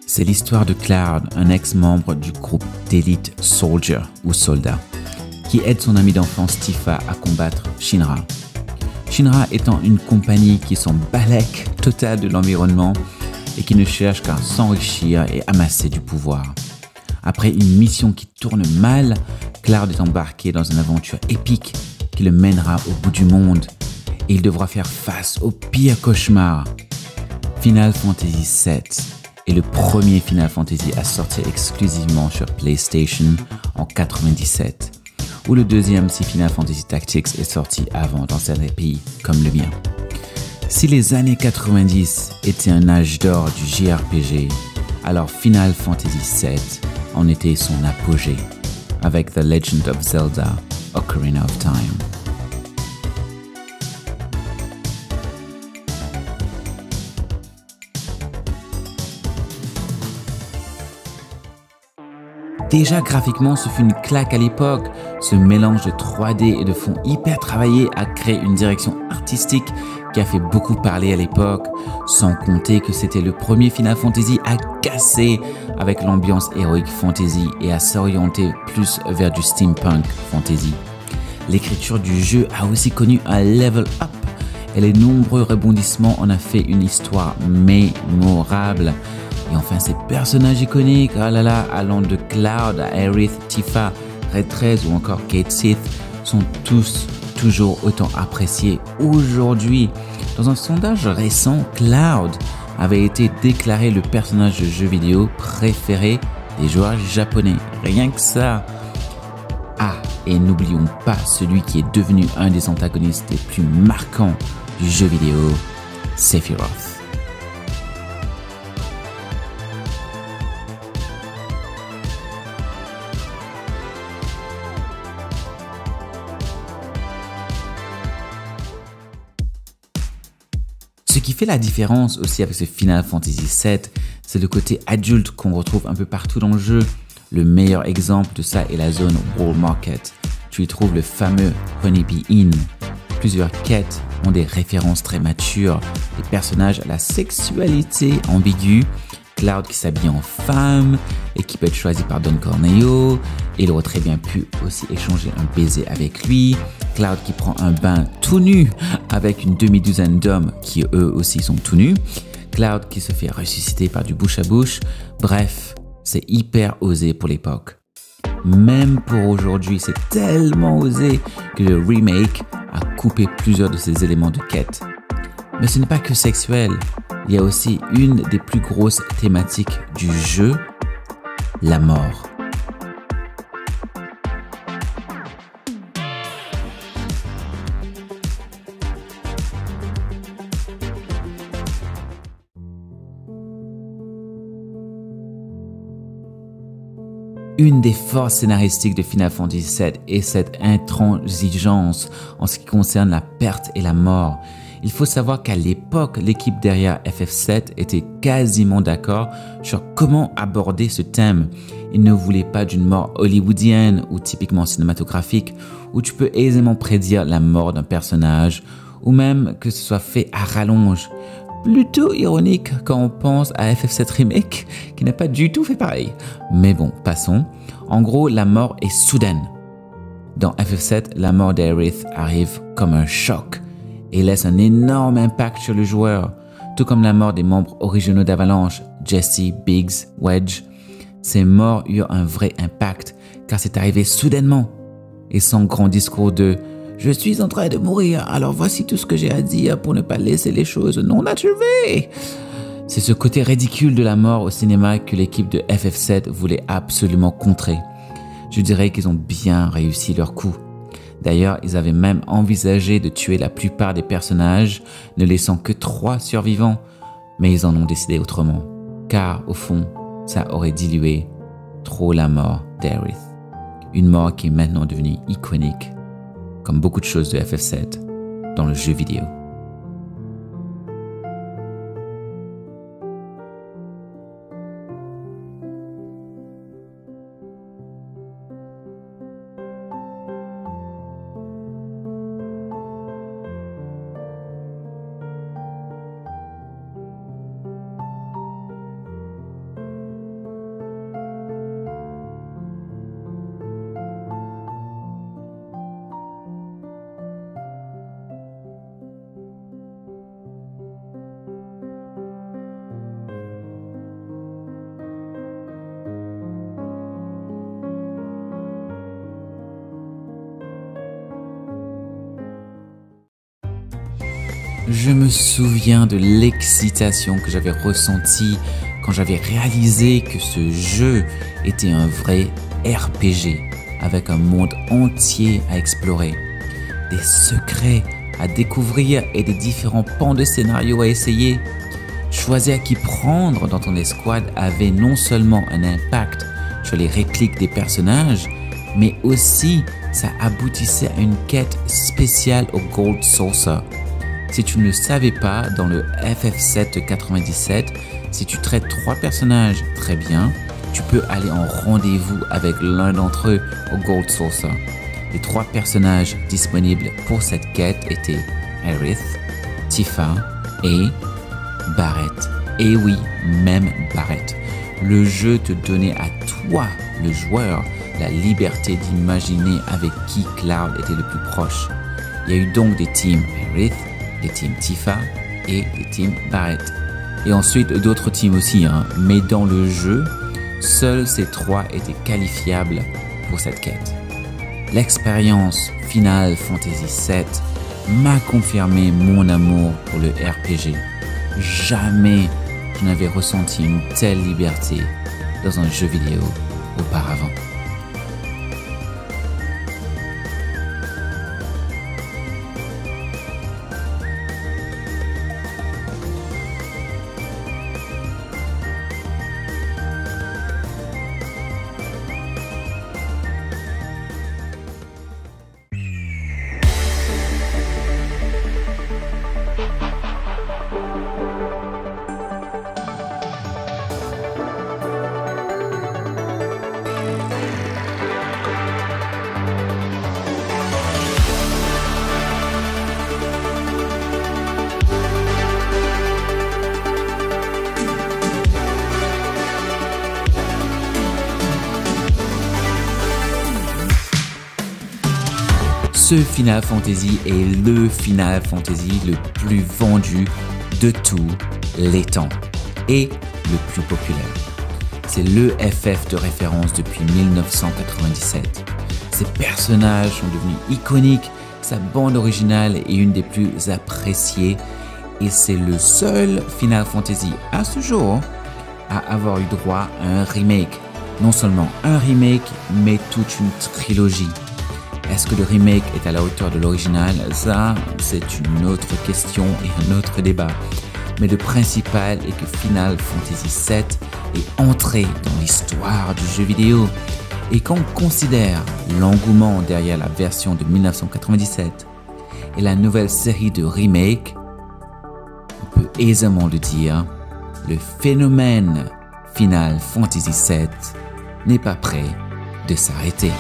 C'est l'histoire de Cloud, un ex-membre du groupe d'élite Soldier ou Soldat, qui aide son ami d'enfance Tifa à combattre Shinra. Shinra étant une compagnie qui s'en balèque total de l'environnement et qui ne cherche qu'à s'enrichir et amasser du pouvoir. Après une mission qui tourne mal, Cloud est embarqué dans une aventure épique qui le mènera au bout du monde et il devra faire face au pire cauchemar. Final Fantasy VII est le premier Final Fantasy à sortir exclusivement sur PlayStation en 97, ou le deuxième si Final Fantasy Tactics est sorti avant dans certains pays comme le mien. Si les années 90 étaient un âge d'or du JRPG, alors Final Fantasy VII en était son apogée, avec The Legend of Zelda: Ocarina of Time. Déjà graphiquement, ce fut une claque à l'époque. Ce mélange de 3D et de fond hyper travaillé a créé une direction artistique qui a fait beaucoup parler à l'époque, sans compter que c'était le premier Final Fantasy à casser avec l'ambiance Heroic Fantasy et à s'orienter plus vers du Steampunk Fantasy. L'écriture du jeu a aussi connu un level up et les nombreux rebondissements en a fait une histoire mémorable. Et enfin, ces personnages iconiques, oh là là, allant de Cloud à Aerith, Tifa, Red 13 ou encore Cait Sith, sont tous toujours autant appréciés aujourd'hui. Dans un sondage récent, Cloud avait été déclaré le personnage de jeu vidéo préféré des joueurs japonais. Rien que ça. Ah, et n'oublions pas celui qui est devenu un des antagonistes les plus marquants du jeu vidéo, Sephiroth. Ce qui fait la différence aussi avec ce Final Fantasy VII, c'est le côté adulte qu'on retrouve un peu partout dans le jeu. Le meilleur exemple de ça est la zone World Market. Tu y trouves le fameux Honeybee Inn. Plusieurs quêtes ont des références très matures, des personnages à la sexualité ambiguë, Cloud qui s'habille en femme et qui peut être choisi par Don Corneo. Il aurait très bien pu aussi échanger un baiser avec lui. Cloud qui prend un bain tout nu avec une demi-douzaine d'hommes qui eux aussi sont tout nus. Cloud qui se fait ressusciter par du bouche à bouche. Bref, c'est hyper osé pour l'époque. Même pour aujourd'hui, c'est tellement osé que le remake a coupé plusieurs de ces éléments de quête. Mais ce n'est pas que sexuel. Il y a aussi une des plus grosses thématiques du jeu, la mort. Une des forces scénaristiques de Final Fantasy VII est cette intransigeance en ce qui concerne la perte et la mort. Il faut savoir qu'à l'époque, l'équipe derrière FF7 était quasiment d'accord sur comment aborder ce thème. Ils ne voulaient pas d'une mort hollywoodienne ou typiquement cinématographique, où tu peux aisément prédire la mort d'un personnage, ou même que ce soit fait à rallonge. Plutôt ironique quand on pense à FF7 Remake, qui n'a pas du tout fait pareil. Mais bon, passons. En gros, la mort est soudaine. Dans FF7, la mort d'Aerith arrive comme un choc et laisse un énorme impact sur le joueur, tout comme la mort des membres originaux d'Avalanche, Jesse, Biggs, Wedge. Ces morts eurent un vrai impact, car c'est arrivé soudainement, et sans grand discours de « Je suis en train de mourir, alors voici tout ce que j'ai à dire pour ne pas laisser les choses non achevées ». C'est ce côté ridicule de la mort au cinéma que l'équipe de FF7 voulait absolument contrer. Je dirais qu'ils ont bien réussi leur coup. D'ailleurs, ils avaient même envisagé de tuer la plupart des personnages, ne laissant que 3 survivants, mais ils en ont décidé autrement, car au fond, ça aurait dilué trop la mort d'Aerith. Une mort qui est maintenant devenue iconique, comme beaucoup de choses de FF7 dans le jeu vidéo. Je me souviens de l'excitation que j'avais ressentie quand j'avais réalisé que ce jeu était un vrai RPG avec un monde entier à explorer, des secrets à découvrir et des différents pans de scénario à essayer. Choisir qui prendre dans ton escouade avait non seulement un impact sur les répliques des personnages, mais aussi ça aboutissait à une quête spéciale au Gold Saucer. Si tu ne le savais pas, dans le FF7 97, si tu traites 3 personnages très bien, tu peux aller en rendez-vous avec l'un d'entre eux au Gold Saucer. Les 3 personnages disponibles pour cette quête étaient Aerith, Tifa et Barret. Et oui, même Barret. Le jeu te donnait à toi, le joueur, la liberté d'imaginer avec qui Cloud était le plus proche. Il y a eu donc des teams Aerith, des teams Tifa et des teams Barret. Et ensuite d'autres teams aussi, mais dans le jeu, seuls ces 3 étaient qualifiables pour cette quête. L'expérience Final Fantasy VII m'a confirmé mon amour pour le RPG. Jamais je n'avais ressenti une telle liberté dans un jeu vidéo auparavant. Ce Final Fantasy est le Final Fantasy le plus vendu de tous les temps et le plus populaire. C'est le FF de référence depuis 1997. Ses personnages sont devenus iconiques, sa bande originale est une des plus appréciées et c'est le seul Final Fantasy à ce jour à avoir eu droit à un remake. Non seulement un remake, mais toute une trilogie. Est-ce que le remake est à la hauteur de l'original? Ça, c'est une autre question et un autre débat. Mais le principal est que Final Fantasy VII est entré dans l'histoire du jeu vidéo. Et quand on considère l'engouement derrière la version de 1997 et la nouvelle série de remakes, on peut aisément le dire, le phénomène Final Fantasy VII n'est pas prêt de s'arrêter.